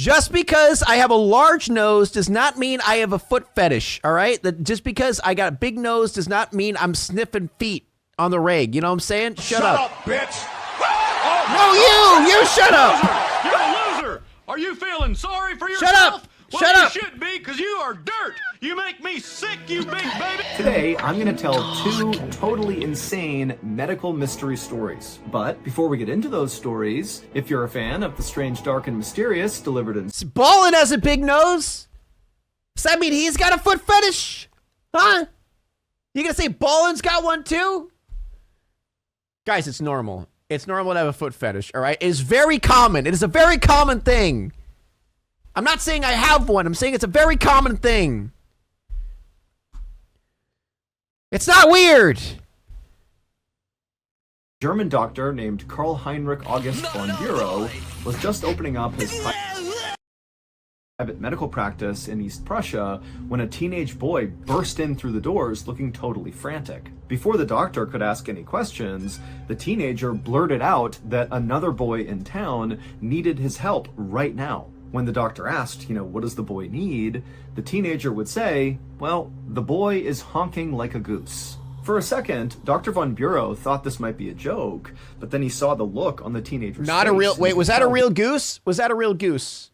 Just because I have a large nose does not mean I have a foot fetish, all right? Just because I got a big nose does not mean I'm sniffing feet on the reg. You know what I'm saying? Shut up, bitch. No, you shut up. You're a loser. Are you feeling sorry for yourself? Shut up. Well, Shut up. You should be, because you are dirt. You make me sick, you big baby. Today, I'm going to tell 2 totally insane medical mystery stories. But before we get into those stories, if you're a fan of the strange, dark, and mysterious delivered in... Ballin has a big nose. Does that mean he's got a foot fetish? Huh? You gonna say Ballin's got one too? Guys, it's normal. It's normal to have a foot fetish, all right? It is very common. It is a very common thing. I'm not saying I have one. I'm saying it's a very common thing. It's not weird. German doctor named Karl Heinrich August von Bureau was just opening up his private medical practice in East Prussia when a teenage boy burst in through the doors looking totally frantic. Before the doctor could ask any questions, the teenager blurted out that another boy in town needed his help right now. When the doctor asked, what does the boy need? The teenager would say, well, the boy is honking like a goose. For a second, Dr. von Bureau thought this might be a joke, but then he saw the look on the teenager's Not face. a real, wait, was that a real goose? Was that a real goose?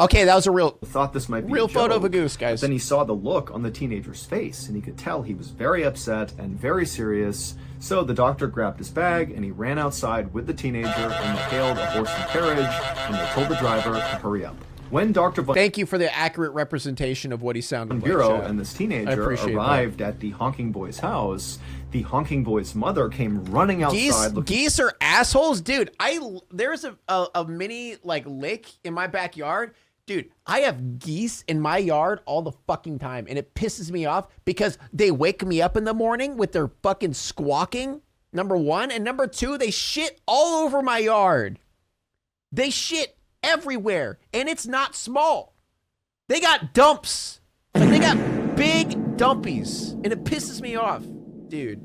Okay, that was a real, thought this might be real a joke, photo of a goose, guys. Then he saw the look on the teenager's face, and he could tell he was very upset and very serious. So the doctor grabbed his bag, and he ran outside with the teenager, and they hailed a horse and carriage, and they told the driver to hurry up. When Dr. von Thank you for the accurate representation of what he sounded like. Bureau and this teenager arrived that. at the honking boy's house, the honking boy's mother came running outside. Geese are assholes? Dude, there's a mini, lake in my backyard. Dude, I have geese in my yard all the fucking time, and it pisses me off because they wake me up in the morning with their fucking squawking, number one, and number two, they shit all over my yard. They shit everywhere, and it's not small. They got dumps. They got big dumpies, and it pisses me off. Dude,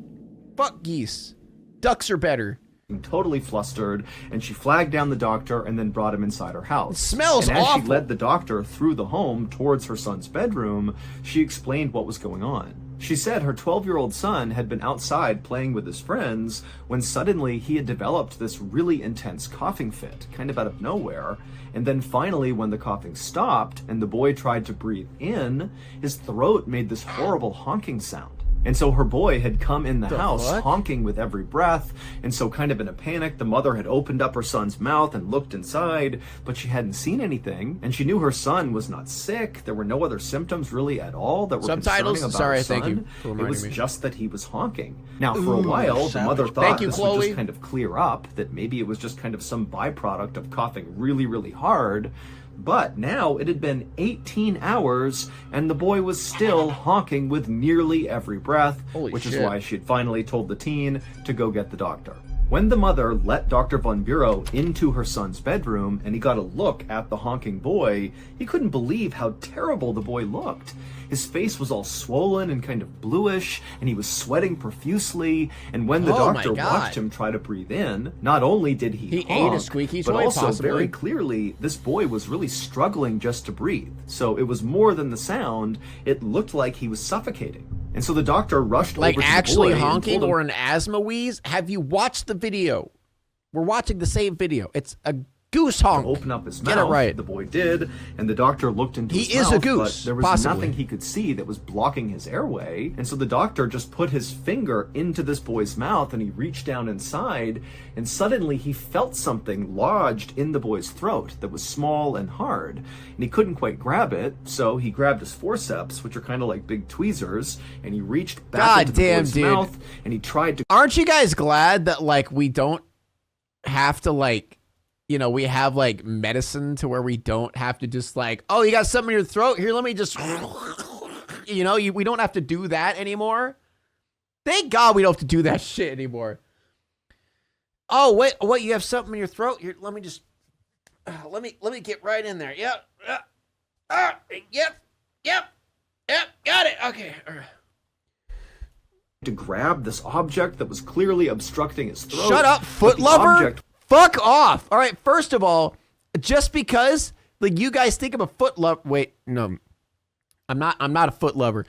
fuck geese. Ducks are better. Totally flustered, and she flagged down the doctor and then brought him inside her house. It smells and as awful. she led the doctor through the home towards her son's bedroom, she explained what was going on. She said her 12-year-old son had been outside playing with his friends when suddenly he had developed this really intense coughing fit, kind of out of nowhere. And then finally, when the coughing stopped and the boy tried to breathe in, his throat made this horrible honking sound. And so her boy had come in the house honking with every breath, and so kind of in a panic, the mother had opened up her son's mouth and looked inside, but she hadn't seen anything, and she knew her son was not sick. There were no other symptoms really at all that were Subtitles? concerning about Sorry, her son. thank you for reminding It was me. just that he was honking. Now, for a while, the mother thought this would just kind of clear up, that maybe it was just kind of some byproduct of coughing really, really hard. But now it had been 18 hours, and the boy was still honking with nearly every breath, which is why she had finally told the teen to go get the doctor. When the mother let Dr. von Bureau into her son's bedroom and he got a look at the honking boy, he couldn't believe how terrible the boy looked. His face was all swollen and kind of bluish, and he was sweating profusely, and when the doctor watched him try to breathe in, not only did he honk, ate a squeaky but toy, also possibly. very clearly, this boy was really struggling just to breathe. So it was more than the sound, it looked like he was suffocating. And so the doctor rushed over to the boy actually and honking told him, or an asthma wheeze? Have you watched the video? We're watching the same video. It's a goose honk. Open up his mouth. Get it right. The boy did, and the doctor looked into his mouth. He is a goose, but there was possibly. nothing he could see that was blocking his airway, and so the doctor just put his finger into this boy's mouth, and he reached down inside, and suddenly he felt something lodged in the boy's throat that was small and hard, and he couldn't quite grab it, so he grabbed his forceps, which are kind of like big tweezers, and he reached back into the boy's mouth, and he tried to... Aren't you guys glad that, we don't have to, we have medicine to where we don't have to just oh, you got something in your throat? Here, let me just, we don't have to do that anymore. Thank God we don't have to do that shit anymore. Oh, wait, what? You have something in your throat? Here, let me just, let me get right in there. Yep. Yep. Got it. Okay. All right. to grab this object that was clearly obstructing his throat. Shut up, foot lover. Fuck off. All right, first of all, just because like you guys think I'm a foot lover. Wait, no, I'm not a foot lover.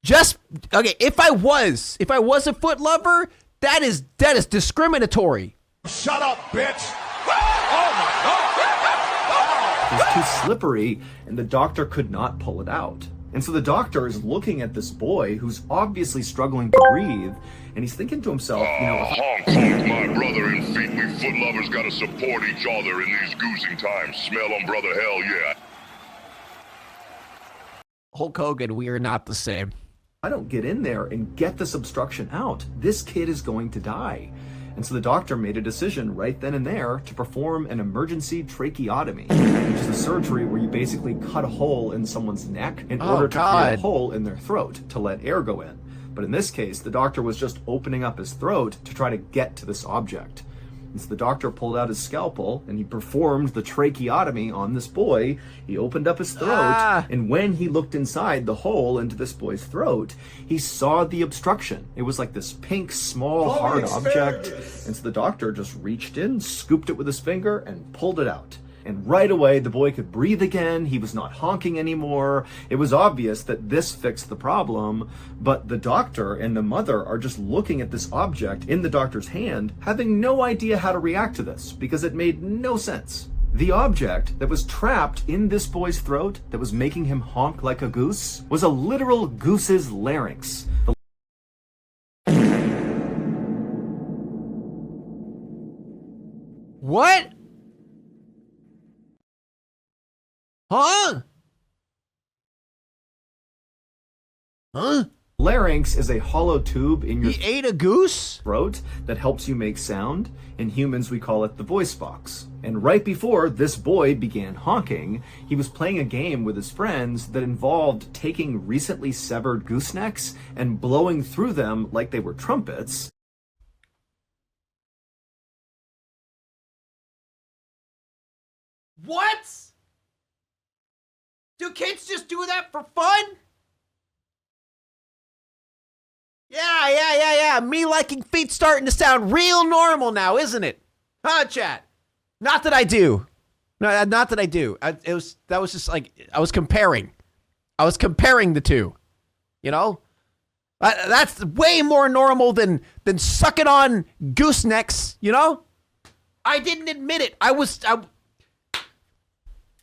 Just okay. If I was a foot lover, that is discriminatory. Shut up, bitch! Oh my God! It was too slippery, and the doctor could not pull it out. And so the doctor is looking at this boy who's obviously struggling to breathe, and he's thinking to himself, you know, Honk, honk, my brother and feet. We foot lovers gotta support each other in these goosing times. Smell 'em, brother, hell yeah. Hulk Hogan, we are not the same. I don't get in there and get this obstruction out, this kid is going to die. And so the doctor made a decision right then and there to perform an emergency tracheotomy, which is a surgery where you basically cut a hole in someone's neck in order to create a hole in their throat to let air go in. But in this case, the doctor was just opening up his throat to try to get to this object. And so the doctor pulled out his scalpel and he performed the tracheotomy on this boy. He opened up his throat, and when he looked inside the hole into this boy's throat, he saw the obstruction. It was like this pink, small, hard object. And so the doctor just reached in, scooped it with his finger, and pulled it out. And right away, the boy could breathe again. He was not honking anymore. It was obvious that this fixed the problem, but the doctor and the mother are just looking at this object in the doctor's hand, having no idea how to react to this because it made no sense. The object that was trapped in this boy's throat that was making him honk like a goose was a literal goose's larynx. What? Huh? Huh? Larynx is a hollow tube in your He ate a goose? throat that helps you make sound. In humans, we call it the voice box. And right before this boy began honking, he was playing a game with his friends that involved taking recently severed goosenecks and blowing through them like they were trumpets. What? Do kids just do that for fun? Yeah. Me liking feet starting to sound real normal now, isn't it? Huh, chat? Not that I do. No, not that I do. That was just like, I was comparing the two. You know? That's way more normal than sucking on goosenecks, you know? I didn't admit it.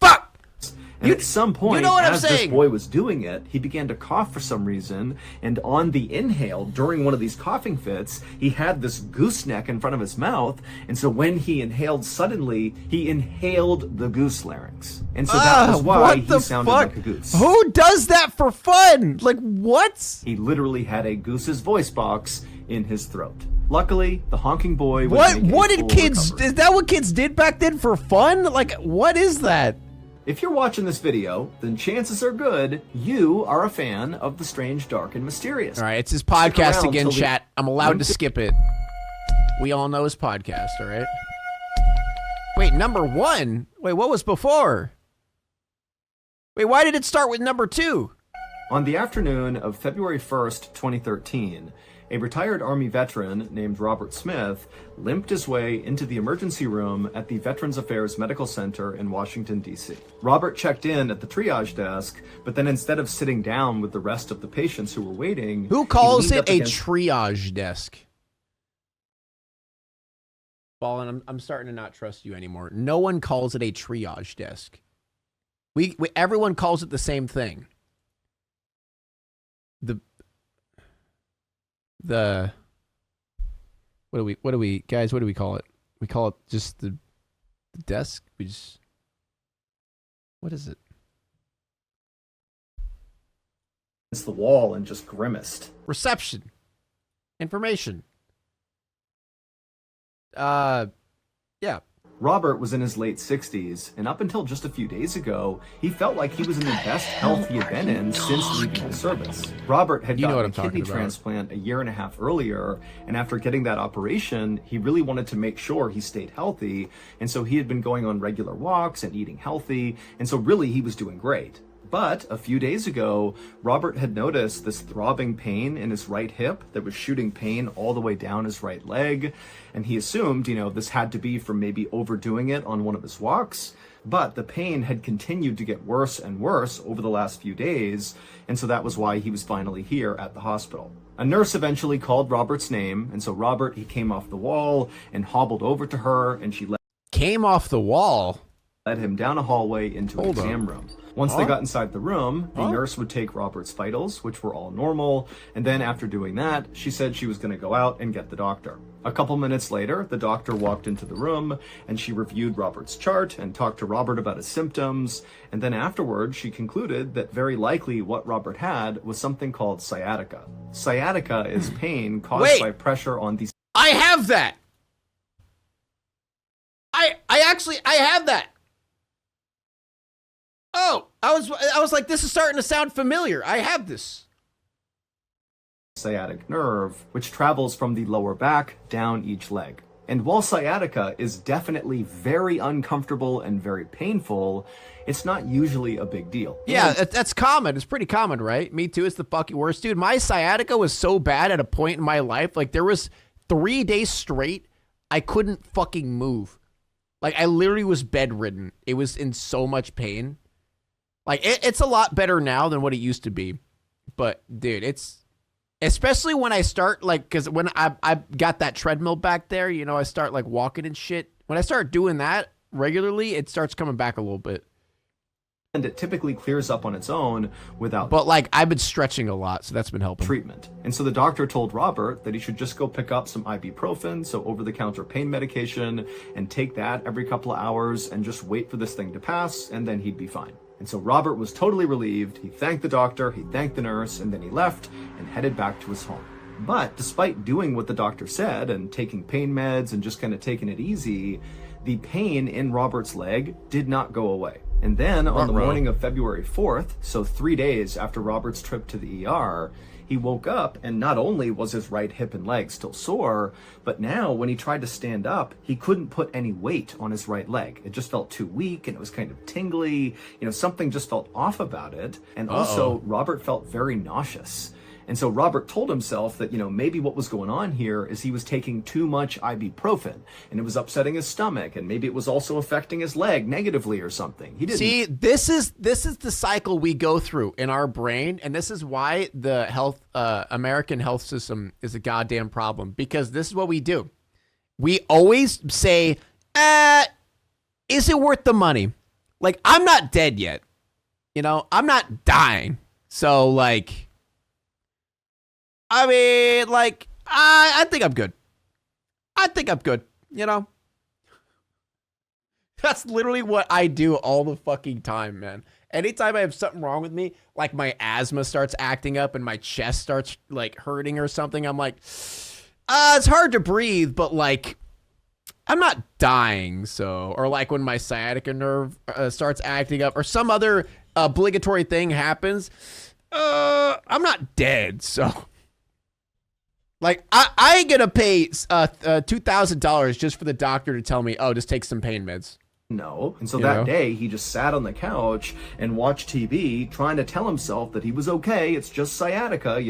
Fuck! And at some point, you know what as I'm this saying? boy was doing it, he began to cough for some reason, and on the inhale, during one of these coughing fits, he had this gooseneck in front of his mouth, and so when he inhaled suddenly, he inhaled the goose larynx. And so that was why he sounded like a goose. Who does that for fun? Like, what? He literally had a goose's voice box in his throat. Luckily, the honking boy was What did kids... Is that what kids did back then for fun? Like, what is that? If you're watching this video, then chances are good you are a fan of the strange, dark, and mysterious. All right, it's his podcast again, chat. I'm allowed to skip it. We all know his podcast, all right? Wait, number 1? Wait, what was before? Wait, why did it start with number 2? On the afternoon of February 1st, 2013, a retired Army veteran named Robert Smith limped his way into the emergency room at the Veterans Affairs Medical Center in Washington, D.C. Robert checked in at the triage desk, but then instead of sitting down with the rest of the patients who were waiting... Who calls it a triage desk? Ballin, I'm starting to not trust you anymore. No one calls it a triage desk. Everyone calls it the same thing. What do we guys, what do we call it? We call it just the desk. What is it? Against the wall and just grimaced. Reception. Information. Yeah. Robert was in his late 60s, and up until just a few days ago, he felt like he was in the best health he had been in since leaving the service. Robert had gotten a kidney transplant a year and a half earlier, and after getting that operation, he really wanted to make sure he stayed healthy, and so he had been going on regular walks and eating healthy, and so really he was doing great. But a few days ago, Robert had noticed this throbbing pain in his right hip that was shooting pain all the way down his right leg. And he assumed, this had to be from maybe overdoing it on one of his walks. But the pain had continued to get worse and worse over the last few days. And so that was why he was finally here at the hospital. A nurse eventually called Robert's name. And so Robert, he came off the wall and hobbled over to her, and she came off the wall? Led him down a hallway into an exam room. Once they got inside the room, the nurse would take Robert's vitals, which were all normal, and then after doing that, she said she was going to go out and get the doctor. A couple minutes later, the doctor walked into the room, and she reviewed Robert's chart and talked to Robert about his symptoms, and then afterwards, she concluded that very likely what Robert had was something called sciatica. Sciatica is pain caused by pressure on these... I have that! I have that! Oh, I was like, this is starting to sound familiar. I have this. Sciatic nerve, which travels from the lower back down each leg. And while sciatica is definitely very uncomfortable and very painful, it's not usually a big deal. Yeah, that's common. It's pretty common, right? Me too. It's the fucking worst. Dude, my sciatica was so bad at a point in my life. Like, there was 3 days straight, I couldn't fucking move. Like, I literally was bedridden. It was in so much pain. Like, it's a lot better now than what it used to be. But, dude, it's... Especially when I start, like... Because when I got that treadmill back there, I start, like, walking and shit. When I start doing that regularly, it starts coming back a little bit. And it typically clears up on its own without... But, like, I've been stretching a lot, so that's been helping. Treatment. And so the doctor told Robert that he should just go pick up some ibuprofen, so over-the-counter pain medication, and take that every couple of hours and just wait for this thing to pass, and then he'd be fine. And so Robert was totally relieved. He thanked the doctor, he thanked the nurse, and then he left and headed back to his home. But despite doing what the doctor said and taking pain meds and just kind of taking it easy, the pain in Robert's leg did not go away. And then on the morning of February 4th, so 3 days after Robert's trip to the ER, he woke up and not only was his right hip and leg still sore, but now when he tried to stand up, he couldn't put any weight on his right leg. It just felt too weak and it was kind of tingly. Something just felt off about it. And also Robert felt very nauseous. And so Robert told himself that, maybe what was going on here is he was taking too much ibuprofen and it was upsetting his stomach, and maybe it was also affecting his leg negatively or something. He didn't see. This is the cycle we go through in our brain, and this is why the American health system is a goddamn problem, because this is what we do. We always say, is it worth the money? Like, I'm not dead yet. I'm not dying. So, like... I mean, like, I think I'm good. That's literally what I do all the fucking time, man. Anytime I have something wrong with me, like my asthma starts acting up and my chest starts, like, hurting or something, I'm like, it's hard to breathe, but, like, I'm not dying, so... Or, like, when my sciatica nerve starts acting up or some other obligatory thing happens, I'm not dead, so... Like, I ain't gonna pay $2,000 just for the doctor to tell me, oh, just take some pain meds. No. And so that day, he just sat on the couch and watched TV, trying to tell himself that he was okay. It's just sciatica,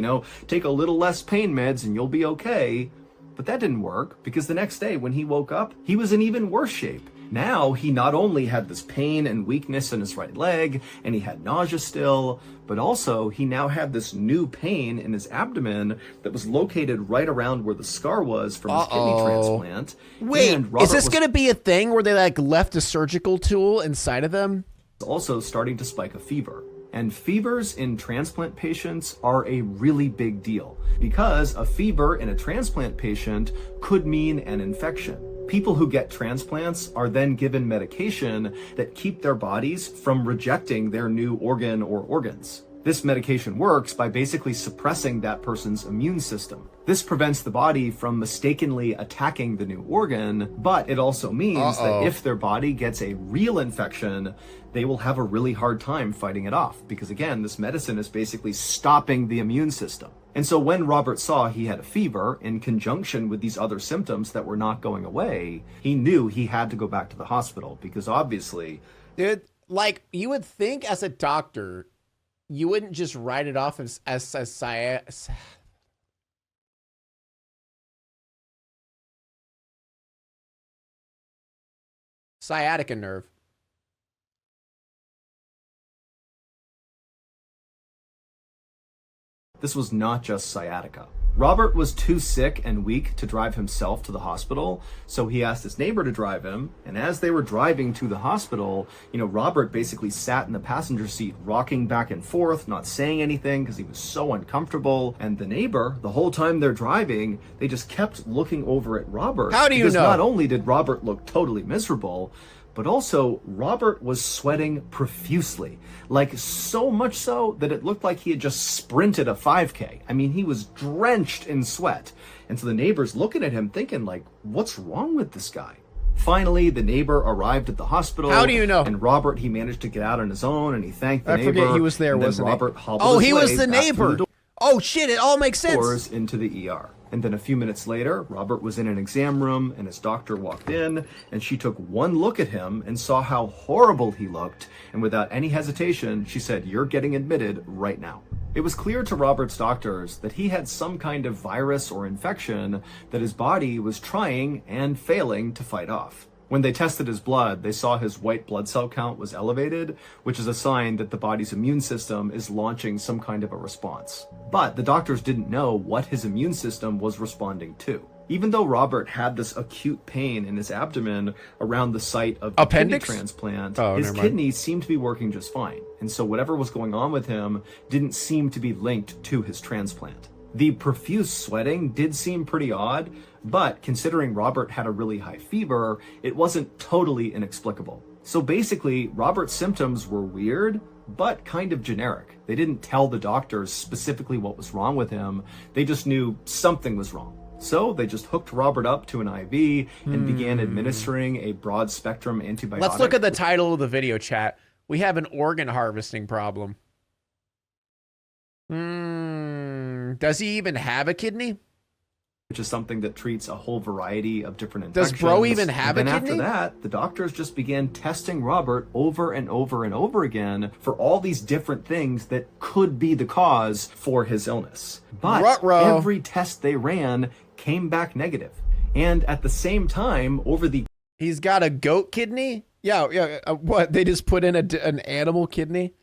take a little less pain meds and you'll be okay. But that didn't work, because the next day when he woke up, he was in even worse shape. Now, he not only had this pain and weakness in his right leg, and he had nausea still, but also he now had this new pain in his abdomen that was located right around where the scar was from his kidney transplant. Wait, is this going to be a thing where they, like, left a surgical tool inside of them? Also starting to spike a fever. And fevers in transplant patients are a really big deal, because a fever in a transplant patient could mean an infection. People who get transplants are then given medication that keep their bodies from rejecting their new organ or organs. This medication works by basically suppressing that person's immune system. This prevents the body from mistakenly attacking the new organ, but it also means that if their body gets a real infection, they will have a really hard time fighting it off, because again, this medicine is basically stopping the immune system. And so when Robert saw he had a fever in conjunction with these other symptoms that were not going away, he knew he had to go back to the hospital, because obviously... Dude, like, you would think as a doctor, you wouldn't just write it off as sciatica nerve. This was not just sciatica. Robert was too sick and weak to drive himself to the hospital, so he asked his neighbor to drive him, and as they were driving to the hospital, Robert basically sat in the passenger seat, rocking back and forth, not saying anything because he was so uncomfortable, and the neighbor, the whole time they're driving, they just kept looking over at Robert. How do you know? Because not only did Robert look totally miserable, but also Robert was sweating profusely, like so much so that it looked like he had just sprinted a 5K. I mean, he was drenched in sweat. And so the neighbors looking at him thinking like, what's wrong with this guy? Finally, the neighbor arrived at the hospital. How do you know? And Robert, he managed to get out on his own and he thanked the neighbor. I forget he was there, wasn't he? Robert hobbled his he was way the back neighbor. through the Oh shit, it all makes sense. doors into the ER. And then a few minutes later, Robert was in an exam room and his doctor walked in and she took one look at him and saw how horrible he looked. And without any hesitation, she said, "You're getting admitted right now." It was clear to Robert's doctors that he had some kind of virus or infection that his body was trying and failing to fight off. When they tested his blood, they saw his white blood cell count was elevated, which is a sign that the body's immune system is launching some kind of a response. But the doctors didn't know what his immune system was responding to. Even though Robert had this acute pain in his abdomen around the site of the appendix kidney transplant, his his kidneys seemed to be working just fine. And so whatever was going on with him didn't seem to be linked to his transplant. The profuse sweating did seem pretty odd, but considering Robert had a really high fever, it wasn't totally inexplicable. So basically, Robert's symptoms were weird, but kind of generic. They didn't tell the doctors specifically what was wrong with him. They just knew something was wrong. So they just hooked Robert up to an IV and began administering a broad spectrum antibiotic. Let's look at the title of the video, chat. We have an organ harvesting problem. Does he even have a kidney? Which is something that treats a whole variety of different infections. Does bro even have a kidney? And after that, the doctors just began testing Robert over and over and over again for all these different things that could be the cause for his illness. But Ruh-roh. every test they ran came back negative. And at the same time, over the... He's got a goat kidney? Yeah. What? They just put in an animal kidney?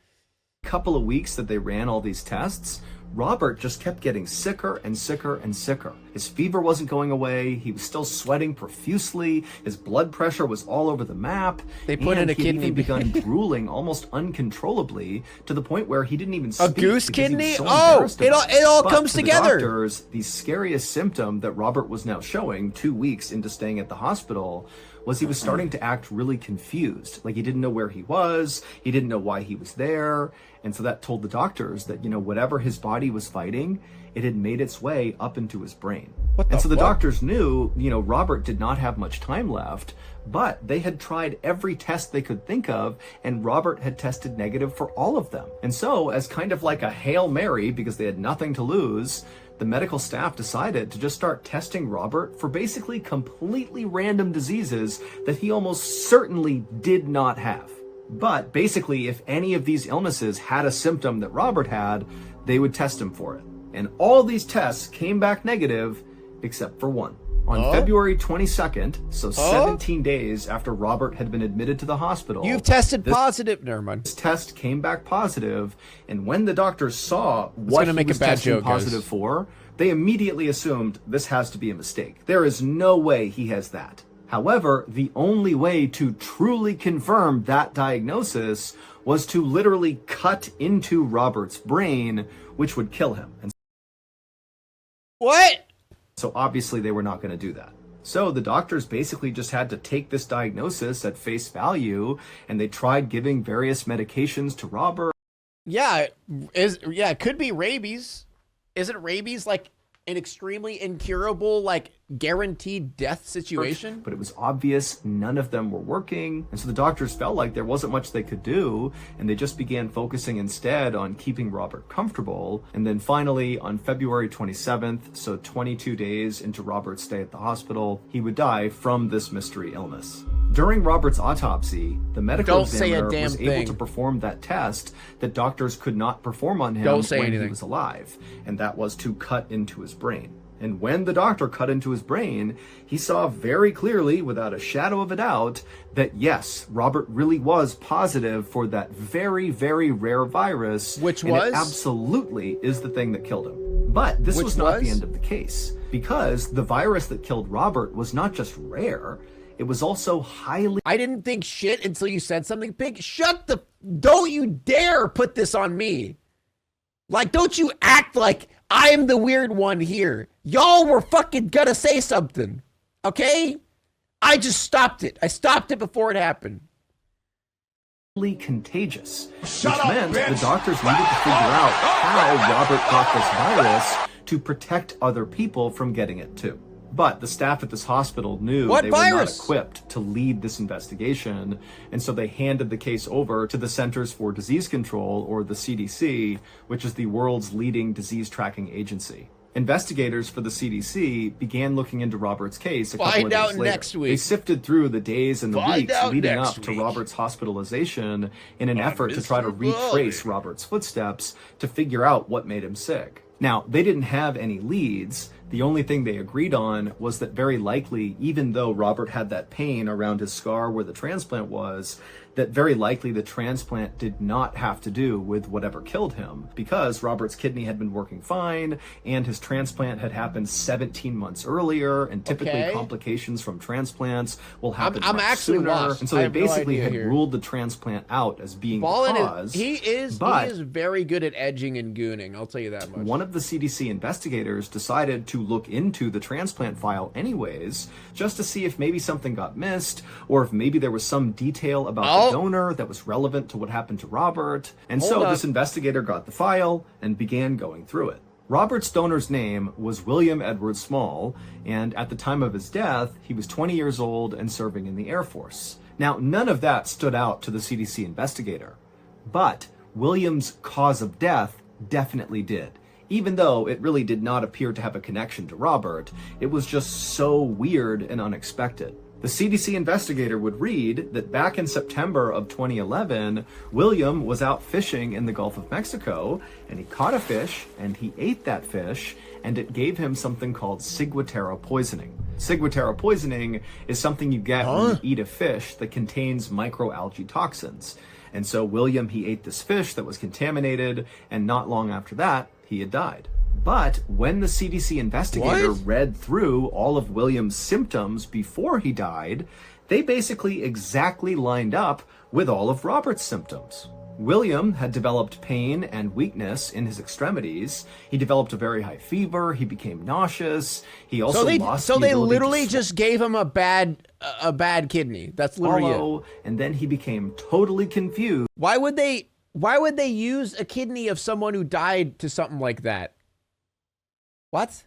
couple of weeks that they ran all these tests, Robert just kept getting sicker and sicker and sicker. His fever wasn't going away. He was still sweating profusely. His blood pressure was all over the map. They put in a kidney. He'd begun drooling almost uncontrollably to the point where he didn't even speak. A goose kidney? So it all comes together. The doctors, the scariest symptom that Robert was now showing 2 weeks into staying at the hospital was he was starting to act really confused. Like he didn't know where he was. He didn't know why he was there. And so that told the doctors that, you know, whatever his body was fighting, it had made its way up into his brain. And so the doctors knew, you know, Robert did not have much time left, but they had tried every test they could think of, and Robert had tested negative for all of them. And so, as kind of like a Hail Mary, because they had nothing to lose, the medical staff decided to just start testing Robert for basically completely random diseases that he almost certainly did not have. But basically, if any of these illnesses had a symptom that Robert had, they would test him for it. And all these tests came back negative, except for one. On February 22nd, so 17 days after Robert had been admitted to the hospital. You've tested positive. Never mind. This test came back positive, and when the doctors saw what he was testing positive for, they immediately assumed this has to be a mistake. There is no way he has that. However, the only way to truly confirm that diagnosis was to literally cut into Robert's brain, which would kill him. And what? so obviously they were not going to do that. So the doctors basically just had to take this diagnosis at face value, and they tried giving various medications to Robert. Yeah, it could be rabies. Isn't rabies like an extremely incurable, like guaranteed death situation? But it was obvious none of them were working, and so the doctors felt like there wasn't much they could do, and they just began focusing instead on keeping Robert comfortable. And then finally, on February 27th, so 22 days into Robert's stay at the hospital, he would die from this mystery illness. During Robert's autopsy, the medical Don't say a examiner damn was able thing. to perform that test that doctors could not perform on him Don't say when he anything. was alive, and that was to cut into his brain. And when the doctor cut into his brain, he saw very clearly, without a shadow of a doubt, that yes, Robert really was positive for that very, very rare virus. Which and was? it absolutely is the thing that killed him. But this was not the end of the case, because the virus that killed Robert was not just rare, it was also highly... I didn't think shit until you said something big. Shut the... Don't you dare put this on me. Like, don't you act like I'm the weird one here. Y'all were fucking gonna say something. Okay? I just stopped it. I stopped it before it happened. Contagious, which meant the doctors needed to figure out how Robert got this virus to protect other people from getting it too. But the staff at this hospital knew they were not equipped to lead this investigation, and so they handed the case over to the Centers for Disease Control, or the CDC, which is the world's leading disease tracking agency. Investigators for the CDC began looking into Robert's case a couple of days later. Next week. They sifted through the days and the weeks leading up to week. Robert's hospitalization in an effort to try to retrace Robert's footsteps to figure out what made him sick. Now, they didn't have any leads. The only thing they agreed on was that very likely, even though Robert had that pain around his scar where the transplant was, that very likely the transplant did not have to do with whatever killed him, because Robert's kidney had been working fine and his transplant had happened 17 months earlier, and typically complications from transplants will happen much sooner. Lost. And so they basically had ruled the transplant out as being the cause. He is very good at edging and gooning, I'll tell you that much. One of the CDC investigators decided to look into the transplant file anyways, just to see if maybe something got missed, or if maybe there was some detail about the donor that was relevant to what happened to Robert. And so this investigator got the file and began going through it. Robert's donor's name was William Edward Small, and at the time of his death, he was 20 years old and serving in the Air Force. Now, none of that stood out to the CDC investigator, but William's cause of death definitely did. Even though it really did not appear to have a connection to Robert, it was just so weird and unexpected. The CDC investigator would read that back in September of 2011, William was out fishing in the Gulf of Mexico, and he caught a fish, and he ate that fish, and it gave him something called ciguatera poisoning. Ciguatera poisoning is something you get when you eat a fish that contains microalgae toxins. And so William, he ate this fish that was contaminated, and not long after that, he had died. But when the CDC investigator read through all of William's symptoms before he died, they basically exactly lined up with all of Robert's symptoms. William had developed pain and weakness in his extremities. He developed a very high fever. He became nauseous. He also lost the ability to literally just gave him a bad kidney. That's literally it. And then he became totally confused. Why would they use a kidney of someone who died to something like that? What?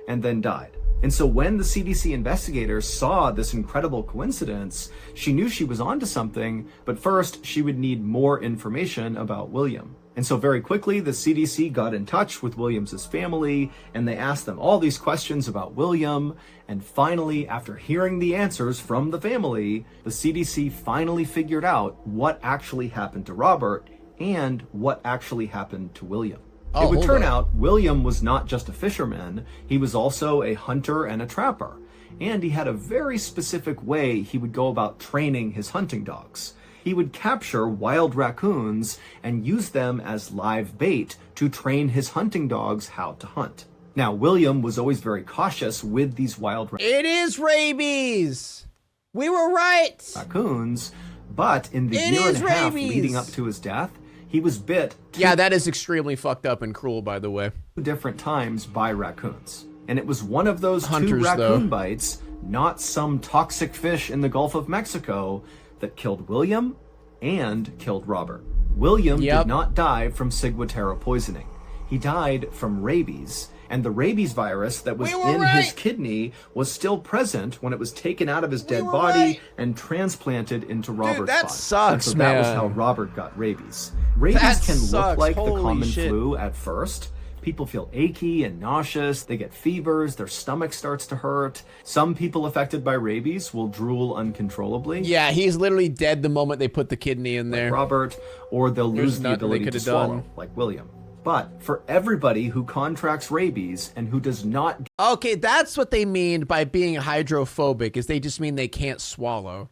And then died. And so when the CDC investigators saw this incredible coincidence, she knew she was onto something, but first she would need more information about William. And so very quickly, the CDC got in touch with William's family, and they asked them all these questions about William. And finally, after hearing the answers from the family, the CDC finally figured out what actually happened to Robert and what actually happened to William. It would turn out William was not just a fisherman, he was also a hunter and a trapper. And he had a very specific way he would go about training his hunting dogs. He would capture wild raccoons and use them as live bait to train his hunting dogs how to hunt. Now, William was always very cautious with these wild It is rabies! We were right! Raccoons, but in the year and a half leading up to his death, he was bit that is extremely fucked up and cruel, by the way. 2 different times by raccoons. And it was one of those 2 raccoon bites, not some toxic fish in the Gulf of Mexico, that killed William and killed Robert. William did not die from ciguatera poisoning. He died from rabies. And the rabies virus that was in his kidney was still present when it was taken out of his dead body and transplanted into Robert's body. That sucks, and so that was how Robert got rabies. Rabies can look like the common flu at first. People feel achy and nauseous, they get fevers, their stomach starts to hurt. Some people affected by rabies will drool uncontrollably. Yeah, he's literally dead the moment they put the kidney in there. Like Robert, or they'll lose the ability to swallow, like William. But for everybody who contracts rabies and who does not... Okay, that's what they mean by being hydrophobic, is they just mean they can't swallow.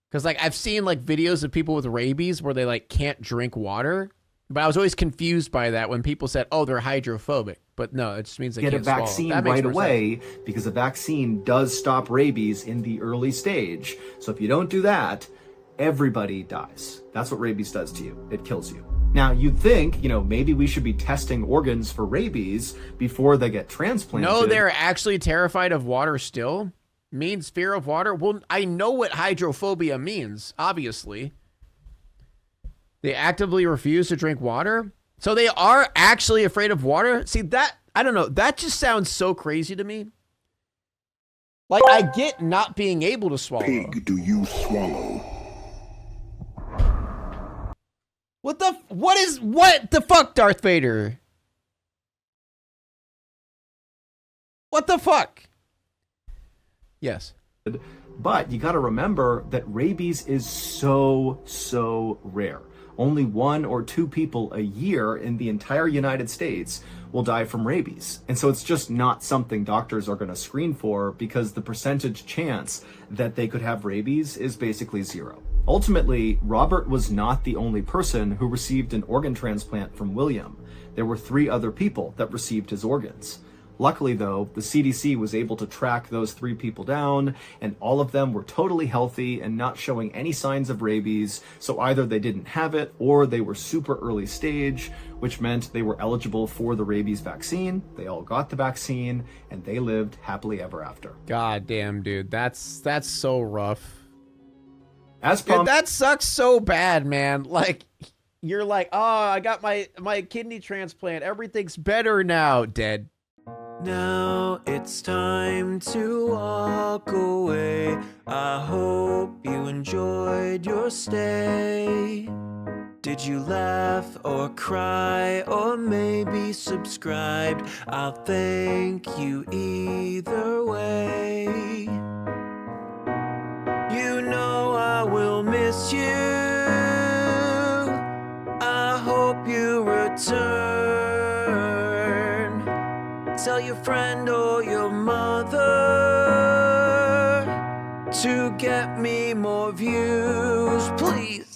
Because, like, I've seen, like, videos of people with rabies where they, like, can't drink water. But I was always confused by that when people said, oh, they're hydrophobic. But no, it just means they can't swallow. Get a vaccine right away, because a vaccine does stop rabies in the early stage. So if you don't do that, everybody dies. That's what rabies does to you. It kills you. Now, you'd think, you know, maybe we should be testing organs for rabies before they get transplanted. No, they're actually terrified of water still? Means fear of water? Well, I know what hydrophobia means, obviously. They actively refuse to drink water? So they are actually afraid of water? See, that, I don't know, that just sounds so crazy to me. Like, I get not being able to swallow. Pig, do you swallow? What the fuck, Darth Vader? What the fuck? Yes. But you got to remember that rabies is so rare. Only 1 or 2 people a year in the entire United States will die from rabies. And so it's just not something doctors are going to screen for, because the percentage chance that they could have rabies is basically 0. Ultimately, Robert was not the only person who received an organ transplant from William. There were 3 other people that received his organs. Luckily, though, the CDC was able to track those 3 people down, and all of them were totally healthy and not showing any signs of rabies, so either they didn't have it or they were super early stage, which meant they were eligible for the rabies vaccine. They all got the vaccine, and they lived happily ever after. God damn, dude. That's so rough. Dude, that sucks so bad, man. Like, you're like, oh, I got my kidney transplant. Everything's better now. Dead. Now it's time to walk away. I hope you enjoyed your stay. Did you laugh or cry or maybe subscribed? I'll thank you either way. You know I will miss you. I hope you return. Tell your friend or your mother to get me more views, please.